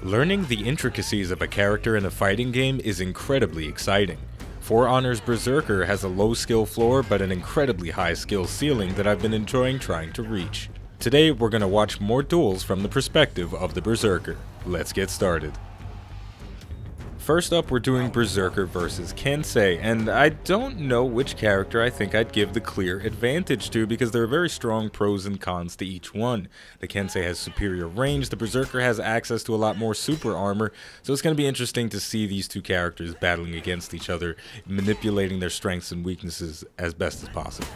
Learning the intricacies of a character in a fighting game is incredibly exciting. For Honor's Berserker has a low skill floor but an incredibly high skill ceiling that I've been enjoying trying to reach. Today we're going to watch more duels from the perspective of the Berserker. Let's get started. First up, we're doing Berserker versus Kensei, and I don't know which character I think I'd give the clear advantage to because there are very strong pros and cons to each one. The Kensei has superior range, the Berserker has access to a lot more super armor, so it's going to be interesting to see these two characters battling against each other, manipulating their strengths and weaknesses as best as possible.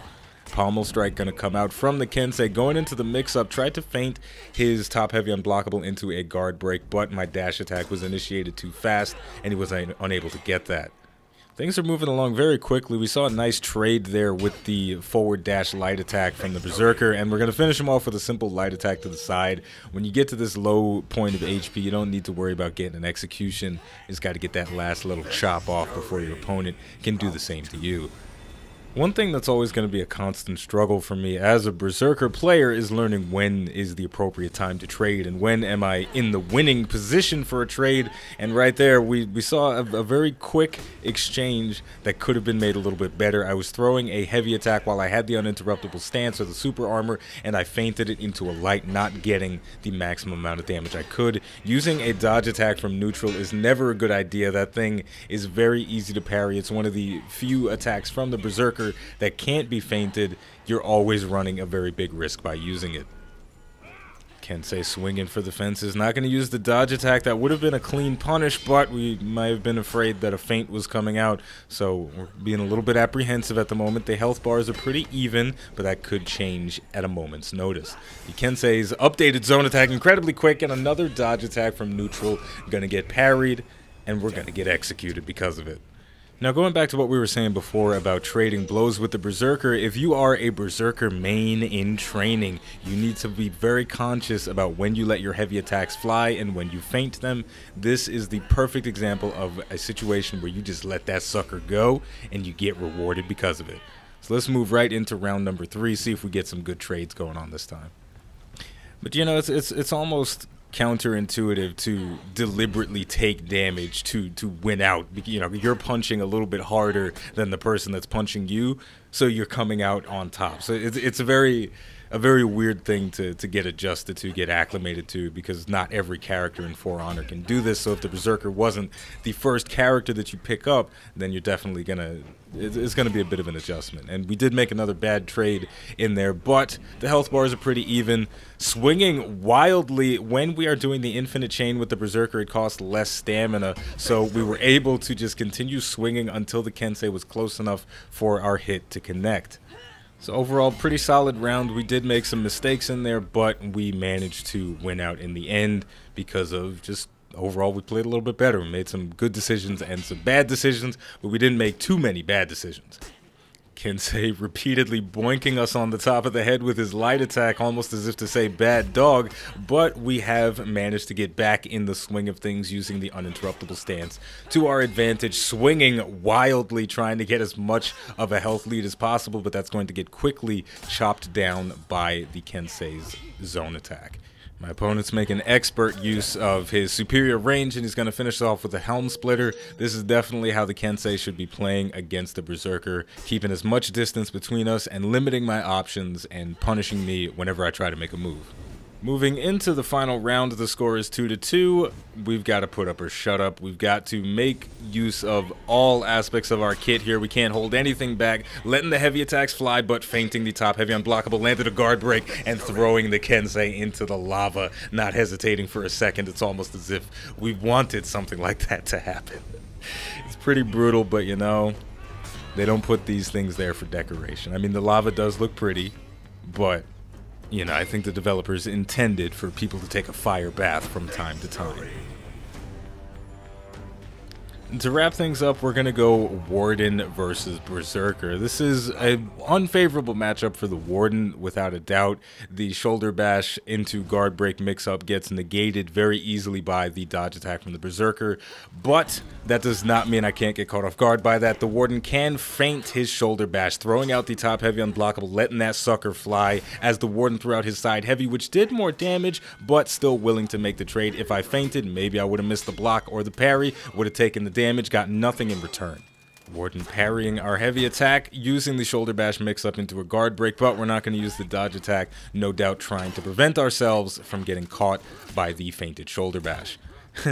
Pommel Strike going to come out from the Kensei, going into the mix-up, tried to feint his top-heavy unblockable into a guard break, but my dash attack was initiated too fast, and he was unable to get that. Things are moving along very quickly. We saw a nice trade there with the forward dash light attack from the Berserker, and we're going to finish him off with a simple light attack to the side. When you get to this low point of HP, you don't need to worry about getting an execution. You just got to get that last little chop off before your opponent can do the same to you. One thing that's always going to be a constant struggle for me as a Berserker player is learning when is the appropriate time to trade and when am I in the winning position for a trade. And right there we saw a very quick exchange that could have been made a little bit better. I was throwing a heavy attack while I had the uninterruptible stance or the super armor, and I feinted it into a light, not getting the maximum amount of damage I could. Using a dodge attack from neutral is never a good idea. That thing is very easy to parry. It's one of the few attacks from the Berserker that can't be feinted. You're always running a very big risk by using it. Kensei swinging for the fences, not going to use the dodge attack. That would have been a clean punish, but we might have been afraid that a feint was coming out, so we're being a little bit apprehensive at the moment. The health bars are pretty even, but that could change at a moment's notice. The Kensei's updated zone attack incredibly quick, and another dodge attack from neutral going to get parried, and we're going to get executed because of it. Now, going back to what we were saying before about trading blows with the Berserker, if you are a Berserker main in training, you need to be very conscious about when you let your heavy attacks fly and when you feint them. This is the perfect example of a situation where you just let that sucker go and you get rewarded because of it. So let's move right into round number 3, see if we get some good trades going on this time. But you know, it's almost counterintuitive to deliberately take damage to win out. You know, you're punching a little bit harder than the person that's punching you, so you're coming out on top. So it's a very weird thing to get adjusted to, get acclimated to, because not every character in For Honor can do this. So if the Berserker wasn't the first character that you pick up, then you're definitely it's gonna be a bit of an adjustment. And we did make another bad trade in there, but the health bars are pretty even. Swinging wildly when we are doing the infinite chain with the Berserker, it costs less stamina, so we were able to just continue swinging until the Kensei was close enough for our hit to connect. So overall, pretty solid round. We did make some mistakes in there, but we managed to win out in the end because of just overall we played a little bit better. We made some good decisions and some bad decisions, but we didn't make too many bad decisions. Kensei repeatedly boinking us on the top of the head with his light attack, almost as if to say bad dog, but we have managed to get back in the swing of things using the uninterruptible stance to our advantage, swinging wildly, trying to get as much of a health lead as possible, but that's going to get quickly chopped down by the Kensei's zone attack. My opponent's making expert use of his superior range, and he's going to finish off with a Helm Splitter. This is definitely how the Kensei should be playing against the Berserker, keeping as much distance between us and limiting my options and punishing me whenever I try to make a move. Moving into the final round, the score is 2-2. We've got to put up or shut up. We've got to make use of all aspects of our kit here. We can't hold anything back. Letting the heavy attacks fly, but feinting the top heavy unblockable, landed a guard break, and throwing the Kensei into the lava. Not hesitating for a second. It's almost as if we wanted something like that to happen. It's pretty brutal, but you know, they don't put these things there for decoration. I mean, the lava does look pretty, but you know, I think the developers intended for people to take a fire bath from time to time. To wrap things up, we're going to go Warden versus Berserker. This is an unfavorable matchup for the Warden, without a doubt. The shoulder bash into guard break mix-up gets negated very easily by the dodge attack from the Berserker, but that does not mean I can't get caught off guard by that. The Warden can feint his shoulder bash, throwing out the top heavy unblockable, letting that sucker fly as the Warden threw out his side heavy, which did more damage, but still willing to make the trade. If I feinted, maybe I would have missed the block or the parry, would have taken the damage, got nothing in return. Warden parrying our heavy attack, using the shoulder bash mix up into a guard break, but we're not going to use the dodge attack, no doubt trying to prevent ourselves from getting caught by the feinted shoulder bash.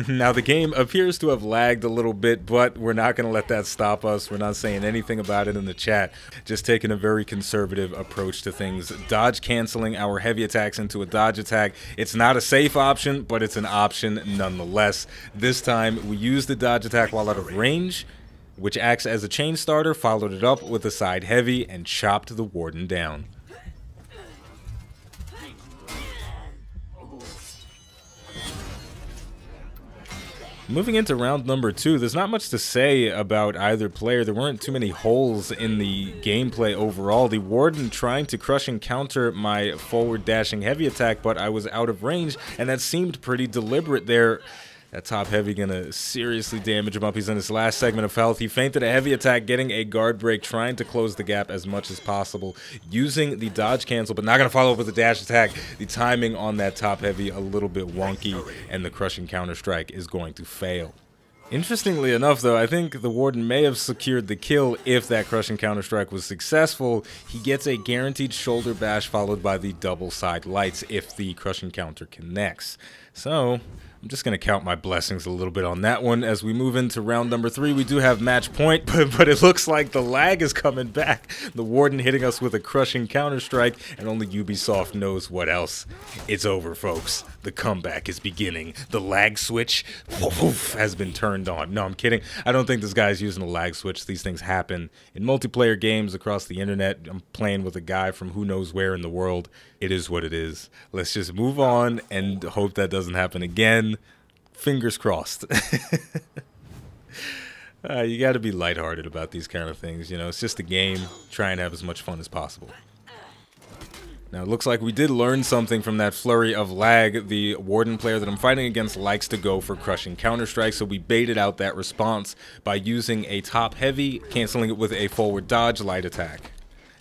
Now the game appears to have lagged a little bit, but we're not going to let that stop us. We're not saying anything about it in the chat, just taking a very conservative approach to things. Dodge canceling our heavy attacks into a dodge attack. It's not a safe option, but it's an option nonetheless. This time we used the dodge attack while out of range, which acts as a chain starter, followed it up with a side heavy, and chopped the Warden down. Moving into round number 2, there's not much to say about either player. There weren't too many holes in the gameplay overall. The Warden trying to crush and counter my forward dashing heavy attack, but I was out of range, and that seemed pretty deliberate there. That top heavy gonna seriously damage him up. He's in his last segment of health. He feinted a heavy attack, getting a guard break, trying to close the gap as much as possible, using the dodge cancel, but not gonna follow up with the dash attack. The timing on that top heavy a little bit wonky, and the crushing counter strike is going to fail. Interestingly enough, though, I think the Warden may have secured the kill if that crushing counter-strike was successful. He gets a guaranteed shoulder bash followed by the double side lights if the crushing counter connects. So I'm just going to count my blessings a little bit on that one. As we move into round number 3, we do have match point, but it looks like the lag is coming back. The Warden hitting us with a crushing counter-strike, and only Ubisoft knows what else. It's over, folks. The comeback is beginning. The lag switch has been turned on. No, I'm kidding. I don't think this guy's using a lag switch. These things happen in multiplayer games across the internet. I'm playing with a guy from who knows where in the world. It is what it is. Let's just move on and hope that doesn't happen again. Fingers crossed. You got to be lighthearted about these kind of things. You know, it's just a game. Try and have as much fun as possible. Now, it looks like we did learn something from that flurry of lag. The Warden player that I'm fighting against likes to go for crushing counter-strike, so we baited out that response by using a top heavy, canceling it with a forward dodge light attack.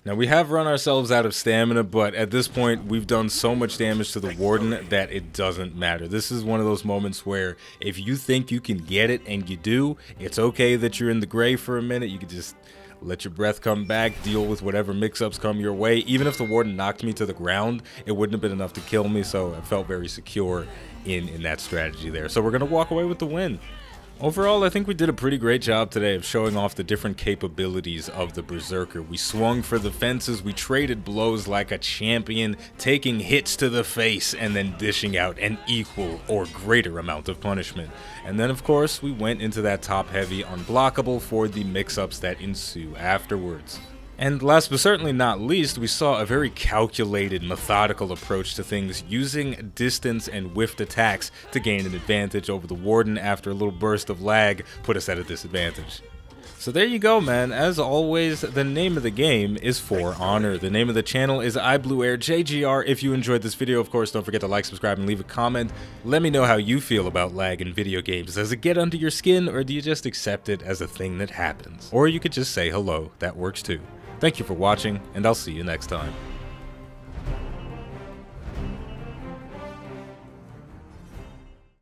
Now, we have run ourselves out of stamina, but at this point, we've done so much damage to the Warden that it doesn't matter. This is one of those moments where if you think you can get it, and you do, it's okay that you're in the gray for a minute. You can just let your breath come back, deal with whatever mix-ups come your way. Even if the Warden knocked me to the ground, it wouldn't have been enough to kill me, so I felt very secure in that strategy there. So we're going to walk away with the win. Overall, I think we did a pretty great job today of showing off the different capabilities of the Berserker. We swung for the fences, we traded blows like a champion, taking hits to the face and then dishing out an equal or greater amount of punishment. And then, of course, we went into that top heavy unblockable for the mix-ups that ensue afterwards. And last but certainly not least, we saw a very calculated, methodical approach to things, using distance and whiffed attacks to gain an advantage over the Warden after a little burst of lag put us at a disadvantage. So there you go, man. As always, the name of the game is For Honor. The name of the channel is iBluairJgR. If you enjoyed this video, of course, don't forget to like, subscribe, and leave a comment. Let me know how you feel about lag in video games. Does it get under your skin, or do you just accept it as a thing that happens? Or you could just say hello. That works too. Thank you for watching, and I'll see you next time.